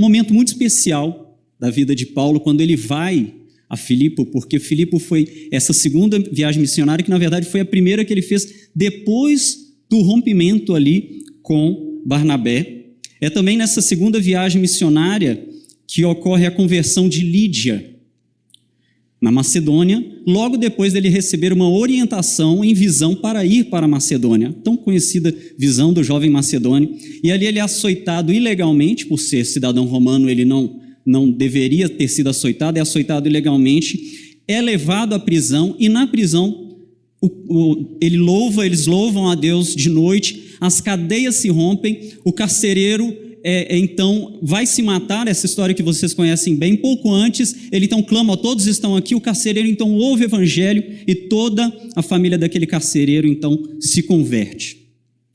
momento muito especial da vida de Paulo, quando ele vai a Filipe, porque Filipe foi essa segunda viagem missionária, que na verdade foi a primeira que ele fez depois do rompimento ali com Barnabé. É também nessa segunda viagem missionária que ocorre a conversão de Lídia, na Macedônia, logo depois dele receber uma orientação em visão para ir para a Macedônia, tão conhecida visão do jovem macedônio, e ali ele é açoitado ilegalmente, por ser cidadão romano, ele não deveria ter sido açoitado, é açoitado ilegalmente, é levado à prisão, e na prisão eles louvam a Deus de noite, as cadeias se rompem, o carcereiro então vai se matar, essa história que vocês conhecem bem. Pouco antes, ele então clama, todos estão aqui, o carcereiro então ouve o evangelho e toda a família daquele carcereiro então se converte.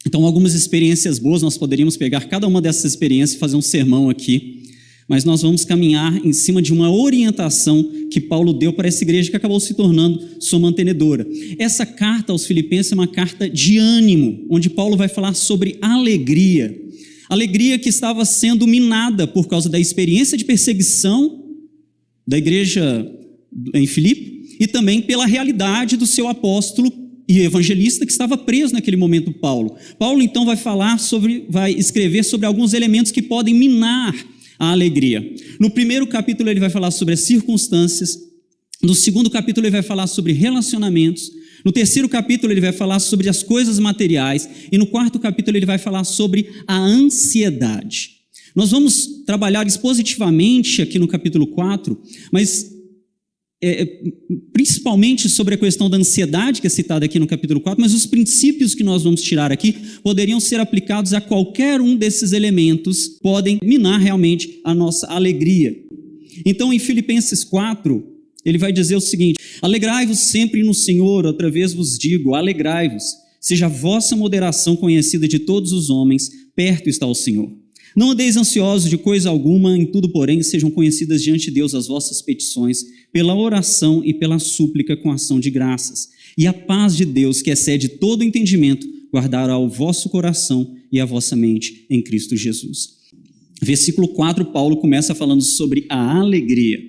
Então algumas experiências boas, nós poderíamos pegar cada uma dessas experiências e fazer um sermão aqui, mas nós vamos caminhar em cima de uma orientação que Paulo deu para essa igreja que acabou se tornando sua mantenedora. Essa carta aos Filipenses é uma carta de ânimo, onde Paulo vai falar sobre alegria que estava sendo minada por causa da experiência de perseguição da igreja em Filipe e também pela realidade do seu apóstolo e evangelista que estava preso naquele momento, Paulo. Paulo então vai escrever sobre alguns elementos que podem minar a alegria. No primeiro capítulo ele vai falar sobre as circunstâncias, no segundo capítulo ele vai falar sobre relacionamentos, no terceiro capítulo ele vai falar sobre as coisas materiais e no quarto capítulo ele vai falar sobre a ansiedade. Nós vamos trabalhar expositivamente aqui no capítulo 4, mas principalmente sobre a questão da ansiedade que é citada aqui no capítulo 4, mas os princípios que nós vamos tirar aqui poderiam ser aplicados a qualquer um desses elementos, podem minar realmente a nossa alegria. Então em Filipenses 4, ele vai dizer o seguinte: alegrai-vos sempre no Senhor, outra vez vos digo, alegrai-vos, seja a vossa moderação conhecida de todos os homens, perto está o Senhor. Não andeis ansiosos de coisa alguma, em tudo, porém, sejam conhecidas diante de Deus as vossas petições, pela oração e pela súplica com ação de graças. E a paz de Deus, que excede todo entendimento, guardará o vosso coração e a vossa mente em Cristo Jesus. Versículo 4, Paulo começa falando sobre a alegria.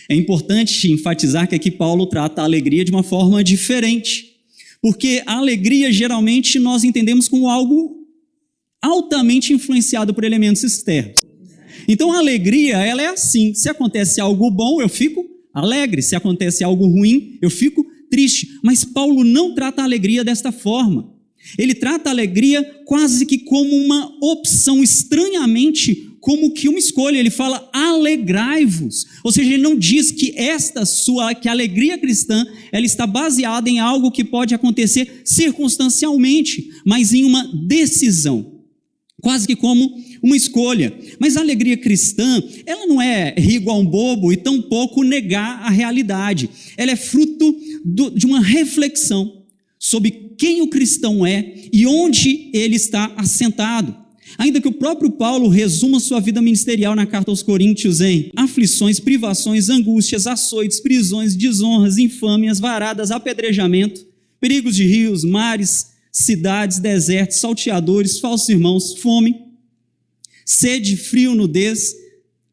É importante enfatizar que aqui Paulo trata a alegria de uma forma diferente, porque a alegria geralmente nós entendemos como algo altamente influenciado por elementos externos. Então a alegria, ela é assim, se acontece algo bom eu fico alegre, se acontece algo ruim eu fico triste, mas Paulo não trata a alegria desta forma. Ele trata a alegria quase que como uma opção, estranhamente como que uma escolha. Ele fala alegrai-vos, ou seja, ele não diz que que a alegria cristã ela está baseada em algo que pode acontecer circunstancialmente, mas em uma decisão, quase que como uma escolha. Mas a alegria cristã, ela não é rir igual um bobo e tampouco negar a realidade. Ela é fruto de uma reflexão sobre quem o cristão é e onde ele está assentado. Ainda que o próprio Paulo resuma sua vida ministerial na carta aos Coríntios em aflições, privações, angústias, açoites, prisões, desonras, infâmias, varadas, apedrejamento, perigos de rios, mares, cidades, desertos, salteadores, falsos irmãos, fome, sede, frio, nudez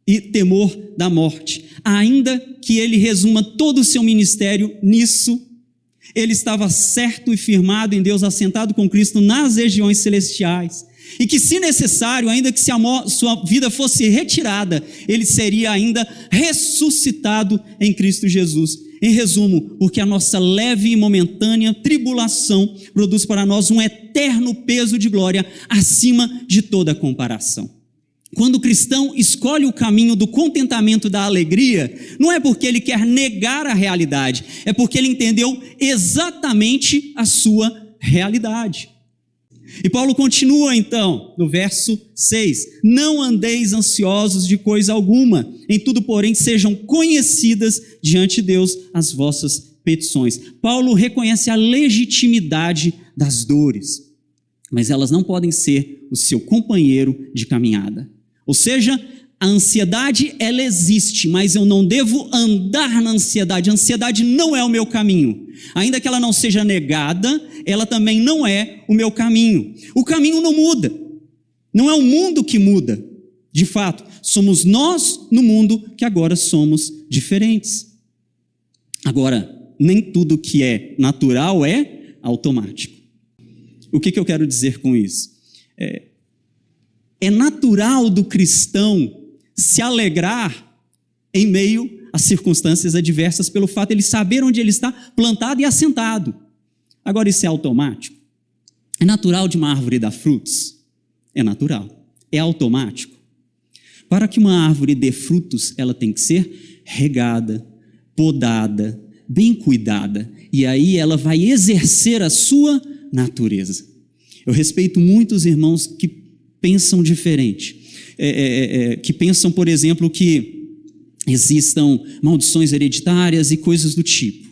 e temor da morte. Ainda que ele resuma todo o seu ministério nisso, ele estava certo e firmado em Deus, assentado com Cristo nas regiões celestiais, e que, se necessário, ainda que sua vida fosse retirada, ele seria ainda ressuscitado em Cristo Jesus. Em resumo, porque a nossa leve e momentânea tribulação produz para nós um eterno peso de glória acima de toda comparação. Quando o cristão escolhe o caminho do contentamento, da alegria, não é porque ele quer negar a realidade, é porque ele entendeu exatamente a sua realidade. E Paulo continua então, no verso 6, não andeis ansiosos de coisa alguma, em tudo, porém, sejam conhecidas diante de Deus as vossas petições. Paulo reconhece a legitimidade das dores, mas elas não podem ser o seu companheiro de caminhada. Ou seja, a ansiedade, ela existe, mas eu não devo andar na ansiedade. A ansiedade não é o meu caminho. Ainda que ela não seja negada, ela também não é o meu caminho. O caminho não muda. Não é o mundo que muda. De fato, somos nós no mundo que agora somos diferentes. Agora, nem tudo que é natural é automático. O que eu quero dizer com isso? É natural do cristão se alegrar em meio às circunstâncias adversas pelo fato de ele saber onde ele está plantado e assentado. Agora, isso é automático? É natural de uma árvore dar frutos? É natural. É automático? Para que uma árvore dê frutos, ela tem que ser regada, podada, bem cuidada, e aí ela vai exercer a sua natureza. Eu respeito muitos irmãos que pensam diferente, que pensam, por exemplo, que existam maldições hereditárias e coisas do tipo.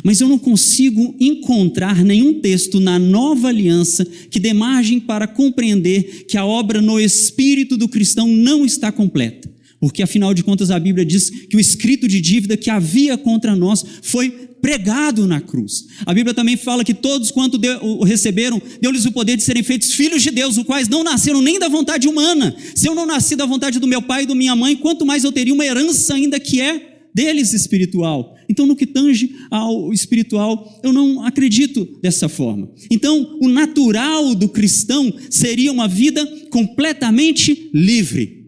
Mas eu não consigo encontrar nenhum texto na Nova Aliança que dê margem para compreender que a obra no espírito do cristão não está completa. Porque, afinal de contas, a Bíblia diz que o escrito de dívida que havia contra nós foi pregado na cruz. A Bíblia também fala que todos quanto o receberam, deu-lhes o poder de serem feitos filhos de Deus, os quais não nasceram nem da vontade humana. Se eu não nasci da vontade do meu pai e da minha mãe, quanto mais eu teria uma herança ainda que é deles espiritual. Então, no que tange ao espiritual, eu não acredito dessa forma. Então, o natural do cristão seria uma vida completamente livre.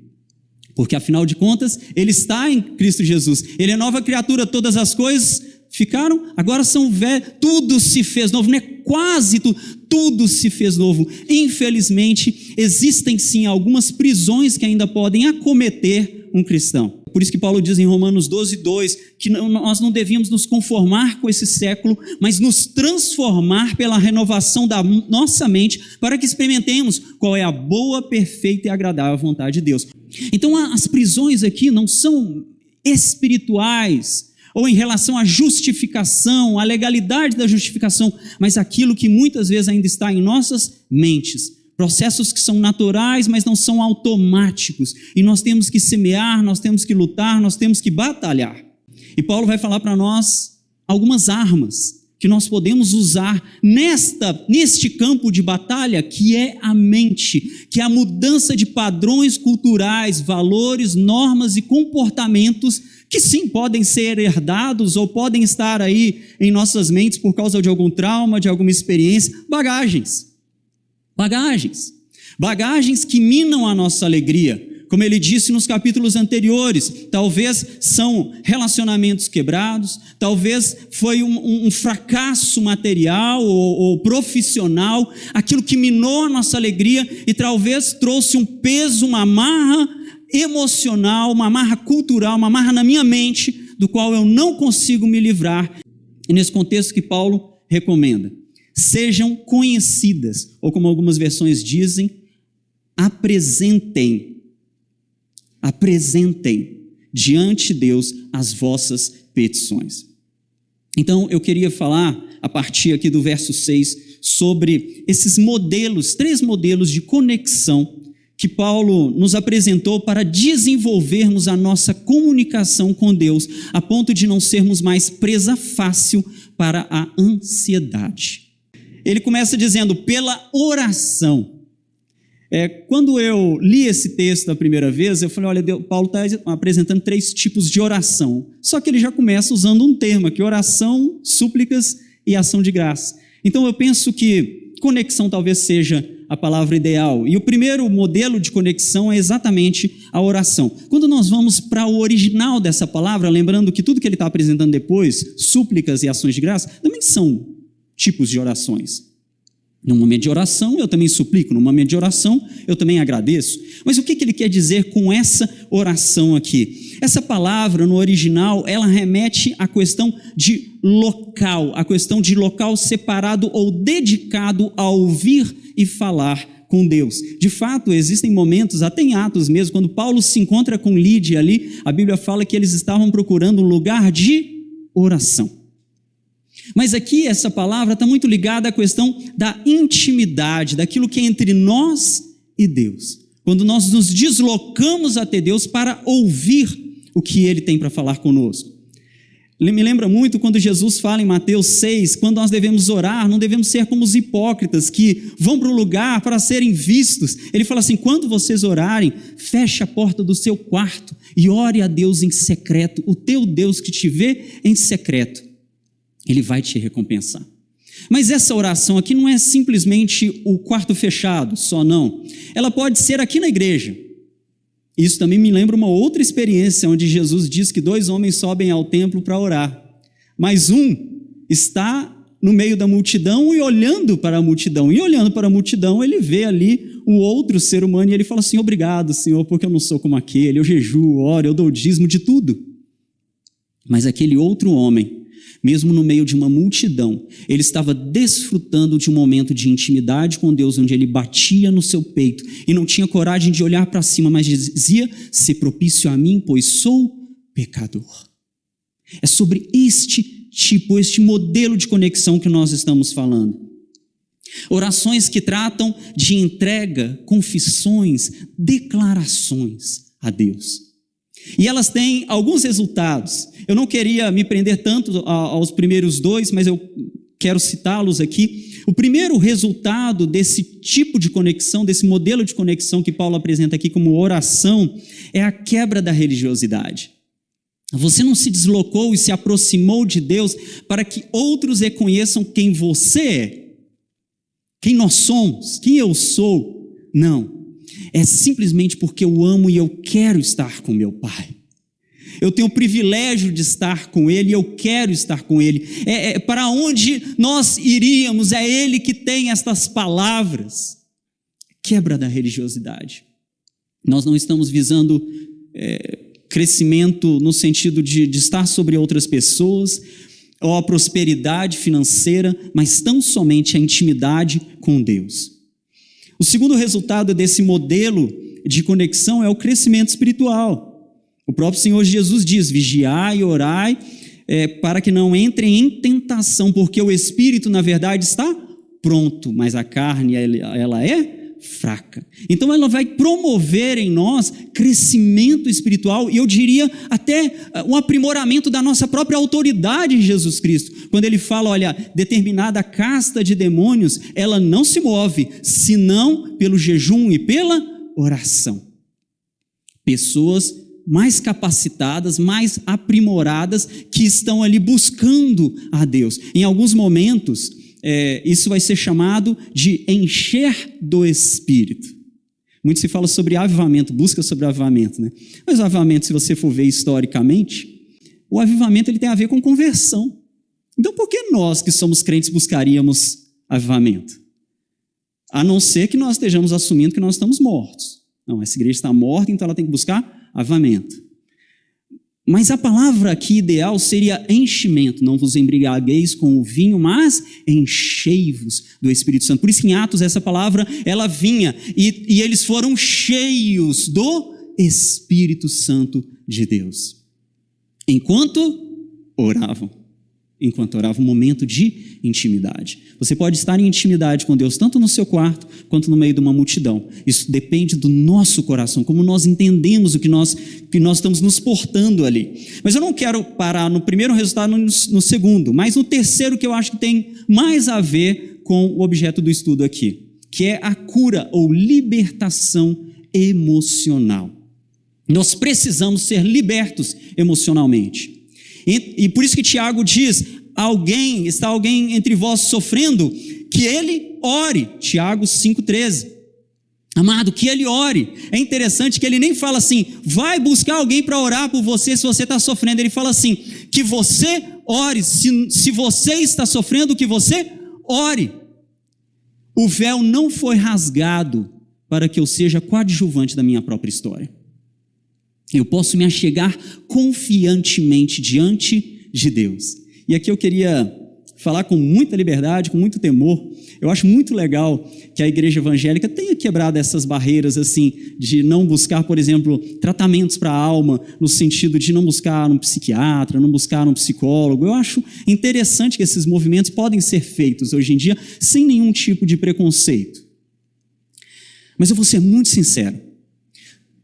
Porque, afinal de contas, ele está em Cristo Jesus. Ele é nova criatura, todas as coisas ficaram, agora são velhas, tudo se fez novo, não é quase tudo, tudo se fez novo. Infelizmente, existem sim algumas prisões que ainda podem acometer um cristão. Por isso que Paulo diz em Romanos 12:2, que nós não devíamos nos conformar com esse século, mas nos transformar pela renovação da nossa mente, para que experimentemos qual é a boa, perfeita e agradável vontade de Deus. Então, as prisões aqui não são espirituais, ou em relação à justificação, à legalidade da justificação, mas aquilo que muitas vezes ainda está em nossas mentes. Processos que são naturais, mas não são automáticos. E nós temos que semear, nós temos que lutar, nós temos que batalhar. E Paulo vai falar para nós algumas armas que nós podemos usar neste campo de batalha, que é a mente, que é a mudança de padrões culturais, valores, normas e comportamentos que sim, podem ser herdados ou podem estar aí em nossas mentes por causa de algum trauma, de alguma experiência, bagagens que minam a nossa alegria. Como ele disse nos capítulos anteriores, talvez são relacionamentos quebrados, talvez foi um fracasso material ou profissional, aquilo que minou a nossa alegria e talvez trouxe um peso, uma amarra emocional, uma amarra cultural, uma amarra na minha mente, do qual eu não consigo me livrar. E nesse contexto que Paulo recomenda, sejam conhecidas, ou como algumas versões dizem, apresentem diante de Deus as vossas petições. Então, eu queria falar, a partir aqui do verso 6, sobre esses modelos, 3 modelos de conexão que Paulo nos apresentou para desenvolvermos a nossa comunicação com Deus, a ponto de não sermos mais presa fácil para a ansiedade. Ele começa dizendo, pela oração. Quando eu li esse texto a primeira vez, eu falei, olha, Paulo está apresentando 3 tipos de oração. Só que ele já começa usando um termo aqui, oração, súplicas e ação de graça. Então eu penso que conexão talvez seja a palavra ideal. E o primeiro modelo de conexão é exatamente a oração. Quando nós vamos para o original dessa palavra, lembrando que tudo que ele está apresentando depois, súplicas e ações de graça, também são tipos de orações. No momento de oração, eu também suplico. No momento de oração, eu também agradeço. Mas o que ele quer dizer com essa oração aqui? Essa palavra, no original, ela remete à questão de local, a questão de local separado ou dedicado a ouvir e falar com Deus. De fato, existem momentos, até em Atos mesmo, quando Paulo se encontra com Lídia ali, a Bíblia fala que eles estavam procurando um lugar de oração. Mas aqui essa palavra está muito ligada à questão da intimidade, daquilo que é entre nós e Deus. Quando nós nos deslocamos até Deus para ouvir o que Ele tem para falar conosco. Me lembra muito quando Jesus fala em Mateus 6, quando nós devemos orar, não devemos ser como os hipócritas que vão para o lugar para serem vistos. Ele fala assim, quando vocês orarem, feche a porta do seu quarto e ore a Deus em secreto. O teu Deus que te vê em secreto, Ele vai te recompensar. Mas essa oração aqui não é simplesmente o quarto fechado, só não. Ela pode ser aqui na igreja. Isso também me lembra uma outra experiência, onde Jesus diz que 2 homens sobem ao templo para orar, mas um está no meio da multidão e olhando para a multidão, ele vê ali um outro ser humano e ele fala assim, obrigado, Senhor, porque eu não sou como aquele, eu jejuo, oro, eu dou dízimo de tudo. Mas aquele outro homem, mesmo no meio de uma multidão, ele estava desfrutando de um momento de intimidade com Deus, onde ele batia no seu peito e não tinha coragem de olhar para cima, mas dizia, se propício a mim, pois sou pecador. É sobre este modelo de conexão que nós estamos falando. Orações que tratam de entrega, confissões, declarações a Deus. E elas têm alguns resultados. Eu não queria me prender tanto aos primeiros 2, mas eu quero citá-los aqui. O primeiro resultado desse tipo de conexão, desse modelo de conexão que Paulo apresenta aqui como oração, é a quebra da religiosidade. Você não se deslocou e se aproximou de Deus para que outros reconheçam quem você é, quem nós somos, quem eu sou. Não. É simplesmente porque eu amo e eu quero estar com meu Pai. Eu tenho o privilégio de estar com Ele e eu quero estar com Ele. Para onde nós iríamos, é Ele que tem estas palavras. Quebra da religiosidade. Nós não estamos visando crescimento no sentido de estar sobre outras pessoas ou a prosperidade financeira, mas tão somente a intimidade com Deus. O segundo resultado desse modelo de conexão é o crescimento espiritual. O próprio Senhor Jesus diz, vigiai e orai para que não entrem em tentação, porque o espírito, na verdade, está pronto, mas a carne, ela é fraca. Então ela vai promover em nós crescimento espiritual e eu diria até um aprimoramento da nossa própria autoridade em Jesus Cristo. Quando ele fala, olha, determinada casta de demônios, ela não se move, senão pelo jejum e pela oração. Pessoas mais capacitadas, mais aprimoradas, que estão ali buscando a Deus. Em alguns momentos, isso vai ser chamado de encher do Espírito. Muito se fala sobre avivamento, busca sobre avivamento, né? Mas o avivamento, se você for ver historicamente, o avivamento ele tem a ver com conversão. Então, por que nós que somos crentes buscaríamos avivamento? A não ser que nós estejamos assumindo que nós estamos mortos. Não, essa igreja está morta, então ela tem que buscar avivamento. Mas a palavra aqui ideal seria enchimento. Não vos embriagueis com o vinho, mas enchei-vos do Espírito Santo. Por isso que em Atos essa palavra, ela vinha e eles foram cheios do Espírito Santo de Deus. Enquanto oravam, um momento de intimidade. Você pode estar em intimidade com Deus, tanto no seu quarto, quanto no meio de uma multidão. Isso depende do nosso coração, como nós entendemos o que nós estamos nos portando ali. Mas eu não quero parar no primeiro resultado, no segundo, mas no terceiro, que eu acho que tem mais a ver com o objeto do estudo aqui, que é a cura ou libertação emocional. Nós precisamos ser libertos emocionalmente. E por isso que Tiago diz, está alguém entre vós sofrendo, que ele ore. Tiago 5,13. Amado, que ele ore. É interessante que ele nem fala assim, vai buscar alguém para orar por você se você está sofrendo. Ele fala assim, que você ore. Se você está sofrendo, que você ore. O véu não foi rasgado para que eu seja coadjuvante da minha própria história. Eu posso me achegar confiantemente diante de Deus. E aqui eu queria falar com muita liberdade, com muito temor. Eu acho muito legal que a igreja evangélica tenha quebrado essas barreiras assim, de não buscar, por exemplo, tratamentos para a alma, no sentido de não buscar um psiquiatra, não buscar um psicólogo. Eu acho interessante que esses movimentos podem ser feitos hoje em dia sem nenhum tipo de preconceito. Mas eu vou ser muito sincero.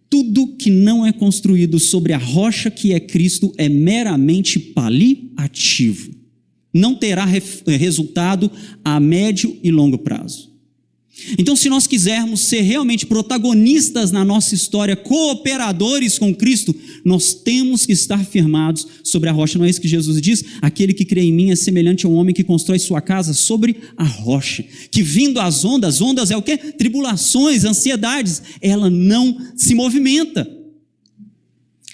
Tudo que não é construído sobre a rocha que é Cristo é meramente paliativo. Não terá resultado a médio e longo prazo. Então, se nós quisermos ser realmente protagonistas na nossa história, cooperadores com Cristo, nós temos que estar firmados sobre a rocha. Não é isso que Jesus diz? Aquele que crê em mim é semelhante a um homem que constrói sua casa sobre a rocha. Que vindo as ondas é o quê? Tribulações, ansiedades, ela não se movimenta.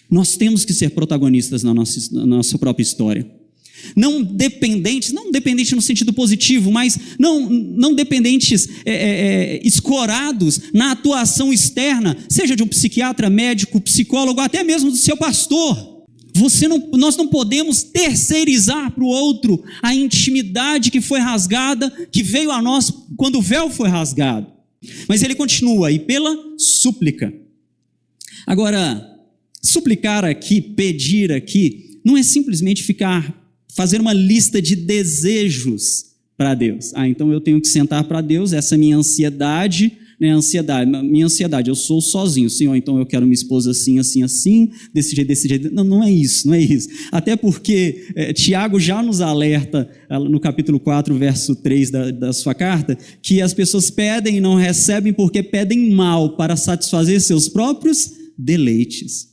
Nós temos que ser protagonistas na nossa própria história. Não dependentes no sentido positivo, mas não dependentes escorados na atuação externa, seja de um psiquiatra, médico, psicólogo, até mesmo do seu pastor. Nós não podemos terceirizar para o outro a intimidade que foi rasgada, que veio a nós quando o véu foi rasgado. Mas ele continua, e pela súplica. Agora, suplicar aqui, pedir aqui, não é simplesmente fazer uma lista de desejos para Deus. Então eu tenho que sentar para Deus, essa minha ansiedade, minha ansiedade, eu sou sozinho, Senhor, então eu quero minha esposa assim, assim, assim, desse jeito. Não é isso. Até porque Tiago já nos alerta, no capítulo 4, verso 3 da sua carta, que as pessoas pedem e não recebem porque pedem mal para satisfazer seus próprios deleites.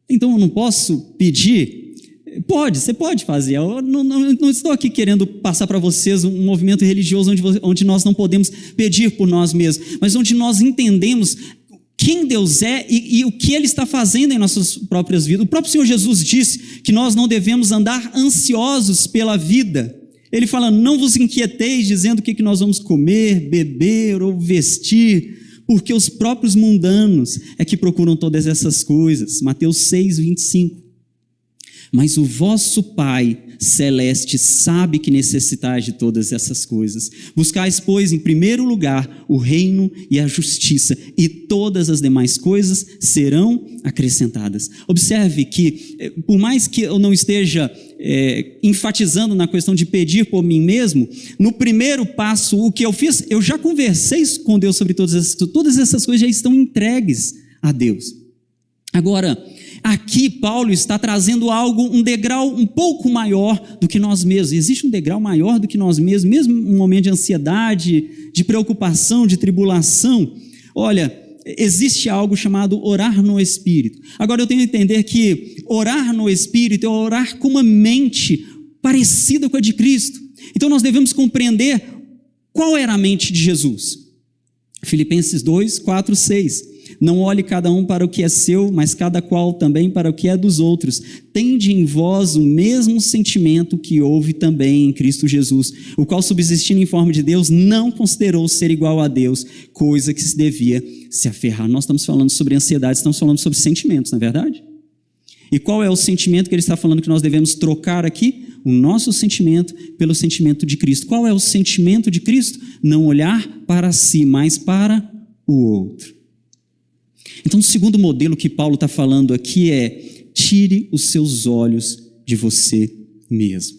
Então eu não posso pedir. Você pode fazer. Eu não estou aqui querendo passar para vocês um movimento religioso onde nós não podemos pedir por nós mesmos, mas onde nós entendemos quem Deus é e o que Ele está fazendo em nossas próprias vidas. O próprio Senhor Jesus disse que nós não devemos andar ansiosos pela vida. Ele fala, não vos inquieteis dizendo o que nós vamos comer, beber ou vestir, porque os próprios mundanos é que procuram todas essas coisas. Mateus 6, 25. Mas o vosso Pai celeste sabe que necessitais de todas essas coisas. Buscais, pois, em primeiro lugar o reino e a justiça, e todas as demais coisas serão acrescentadas. Observe que, por mais que eu não esteja enfatizando na questão de pedir por mim mesmo, no primeiro passo, o que eu fiz, eu já conversei com Deus sobre todas essas coisas, já estão entregues a Deus. Agora, aqui Paulo está trazendo um degrau um pouco maior do que nós mesmos. Existe um degrau maior do que nós mesmos, mesmo num momento de ansiedade, de preocupação, de tribulação. Olha, existe algo chamado orar no Espírito. Agora eu tenho que entender que orar no Espírito é orar com uma mente parecida com a de Cristo. Então nós devemos compreender qual era a mente de Jesus. Filipenses 2, 4, 6. Não olhe cada um para o que é seu, mas cada qual também para o que é dos outros. Tende em vós o mesmo sentimento que houve também em Cristo Jesus, o qual, subsistindo em forma de Deus, não considerou ser igual a Deus, coisa que se devia se aferrar. Nós estamos falando sobre ansiedade, estamos falando sobre sentimentos, não é verdade? E qual é o sentimento que ele está falando que nós devemos trocar aqui? O nosso sentimento pelo sentimento de Cristo. Qual é o sentimento de Cristo? Não olhar para si, mas para o outro. Então, o segundo modelo que Paulo está falando aqui é: tire os seus olhos de você mesmo.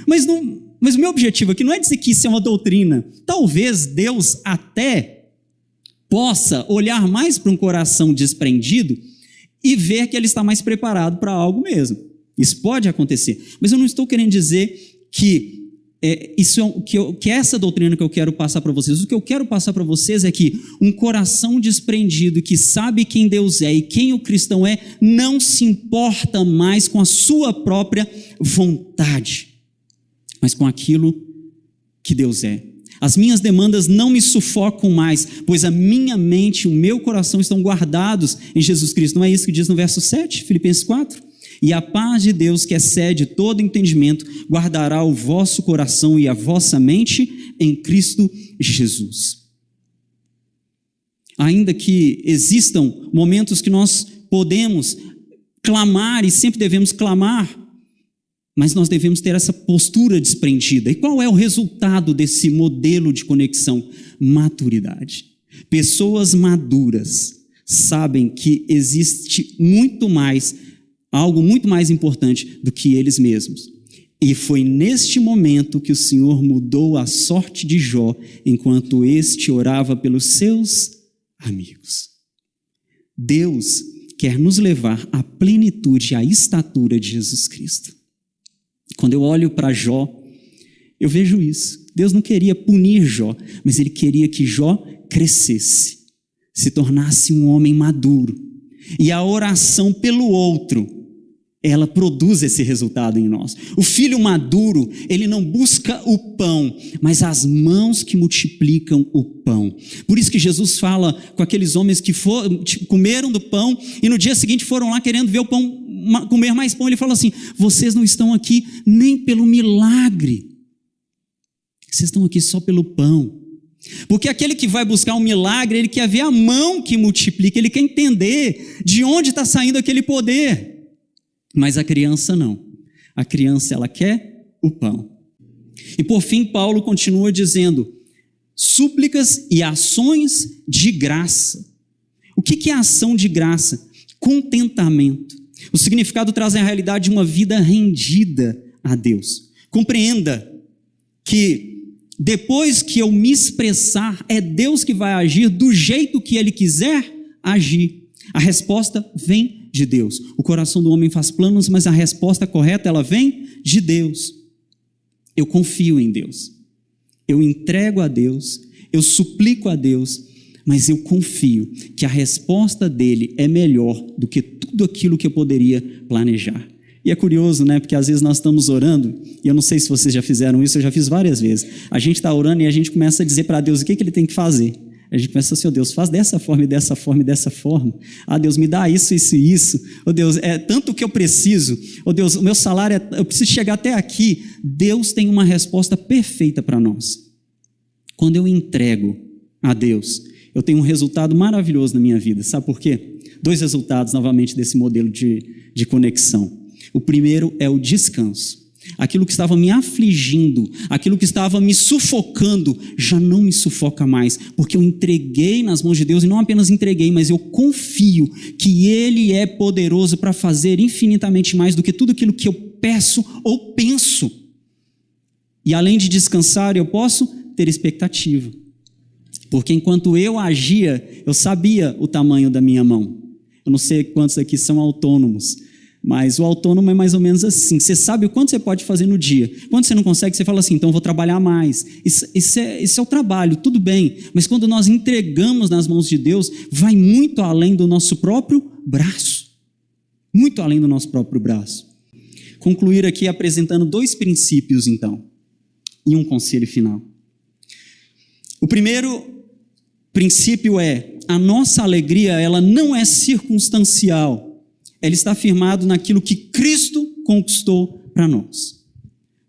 Mas o meu objetivo aqui não é dizer que isso é uma doutrina. Talvez Deus até possa olhar mais para um coração desprendido e ver que ele está mais preparado para algo mesmo. Isso pode acontecer. Mas eu não estou querendo dizer que que é essa doutrina que eu quero passar para vocês. O que eu quero passar para vocês é que um coração desprendido, que sabe quem Deus é e quem o cristão é, não se importa mais com a sua própria vontade, mas com aquilo que Deus é. As minhas demandas não me sufocam mais, pois a minha mente e o meu coração estão guardados em Jesus Cristo. Não é isso que diz no verso 7, Filipenses 4? E a paz de Deus, que excede todo entendimento, guardará o vosso coração e a vossa mente em Cristo Jesus. Ainda que existam momentos que nós podemos clamar, e sempre devemos clamar, mas nós devemos ter essa postura desprendida. E qual é o resultado desse modelo de conexão? Maturidade. Pessoas maduras sabem que existe algo muito mais importante do que eles mesmos. E foi neste momento que o Senhor mudou a sorte de Jó, enquanto este orava pelos seus amigos. Deus quer nos levar à plenitude, à estatura de Jesus Cristo. Quando eu olho para Jó, eu vejo isso. Deus não queria punir Jó, mas Ele queria que Jó crescesse, se tornasse um homem maduro. E a oração pelo outro, ela produz esse resultado em nós. O filho maduro, ele não busca o pão, mas as mãos que multiplicam o pão. Por isso que Jesus fala com aqueles homens que comeram do pão e no dia seguinte foram lá querendo ver o pão, comer mais pão. Ele fala assim: vocês não estão aqui nem pelo milagre, vocês estão aqui só pelo pão. Porque aquele que vai buscar um milagre, ele quer ver a mão que multiplica, ele quer entender de onde está saindo aquele poder. Mas a criança não. A criança, ela quer o pão. E por fim, Paulo continua dizendo: súplicas e ações de graça. O que é ação de graça? Contentamento. O significado traz a realidade de uma vida rendida a Deus. Compreenda que depois que eu me expressar, é Deus que vai agir do jeito que Ele quiser agir. A resposta vem de Deus. O coração do homem faz planos, mas a resposta correta, ela vem de Deus. Eu confio em Deus. Eu entrego a Deus, eu suplico a Deus, mas eu confio que a resposta dele é melhor do que tudo aquilo que eu poderia planejar. E é curioso, né? Porque às vezes nós estamos orando, e eu não sei se vocês já fizeram isso, eu já fiz várias vezes. A gente está orando e a gente começa a dizer para Deus o que ele tem que fazer. A gente pensa assim: oh Deus, faz dessa forma e dessa forma e dessa forma. Ah Deus, me dá isso, isso e isso. Oh Deus, é tanto que eu preciso. Oh Deus, o meu salário, eu preciso chegar até aqui. Deus tem uma resposta perfeita para nós. Quando eu entrego a Deus, eu tenho um resultado maravilhoso na minha vida. Sabe por quê? 2 resultados novamente desse modelo de conexão. O primeiro é o descanso. Aquilo que estava me afligindo, aquilo que estava me sufocando, já não me sufoca mais, porque eu entreguei nas mãos de Deus, e não apenas entreguei, mas eu confio que Ele é poderoso para fazer infinitamente mais do que tudo aquilo que eu peço ou penso. E além de descansar, eu posso ter expectativa, porque enquanto eu agia, eu sabia o tamanho da minha mão. Eu não sei quantos aqui são autônomos, mas o autônomo é mais ou menos assim. Você sabe o quanto você pode fazer no dia. Quando você não consegue, você fala assim: então vou trabalhar mais. Isso é o trabalho, tudo bem. Mas quando nós entregamos nas mãos de Deus, vai muito além do nosso próprio braço. Muito além do nosso próprio braço. Concluir aqui apresentando 2 princípios, então, e um conselho final. O primeiro princípio é: a nossa alegria, ela não é circunstancial. Ela está firmado naquilo que Cristo conquistou para nós.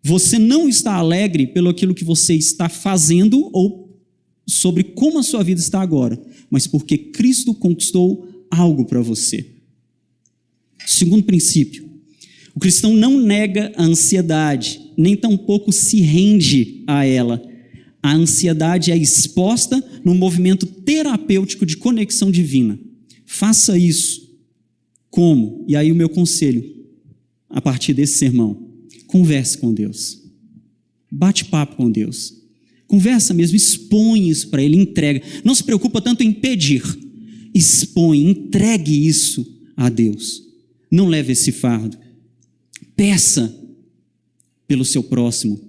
Você não está alegre pelo aquilo que você está fazendo ou sobre como a sua vida está agora, mas porque Cristo conquistou algo para você. Segundo princípio: o cristão não nega a ansiedade, nem tampouco se rende a ela. A ansiedade é exposta num movimento terapêutico de conexão divina. Faça isso. Como? E aí o meu conselho, a partir desse sermão: converse com Deus. Bate papo com Deus. Conversa mesmo, expõe isso para Ele, entrega. Não se preocupa tanto em pedir. Expõe, entregue isso a Deus. Não leve esse fardo. Peça pelo seu próximo,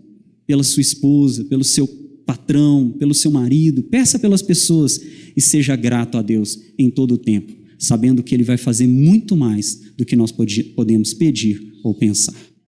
pela sua esposa, pelo seu patrão, pelo seu marido. Peça pelas pessoas e seja grato a Deus em todo o tempo, sabendo que Ele vai fazer muito mais do que nós podemos pedir ou pensar.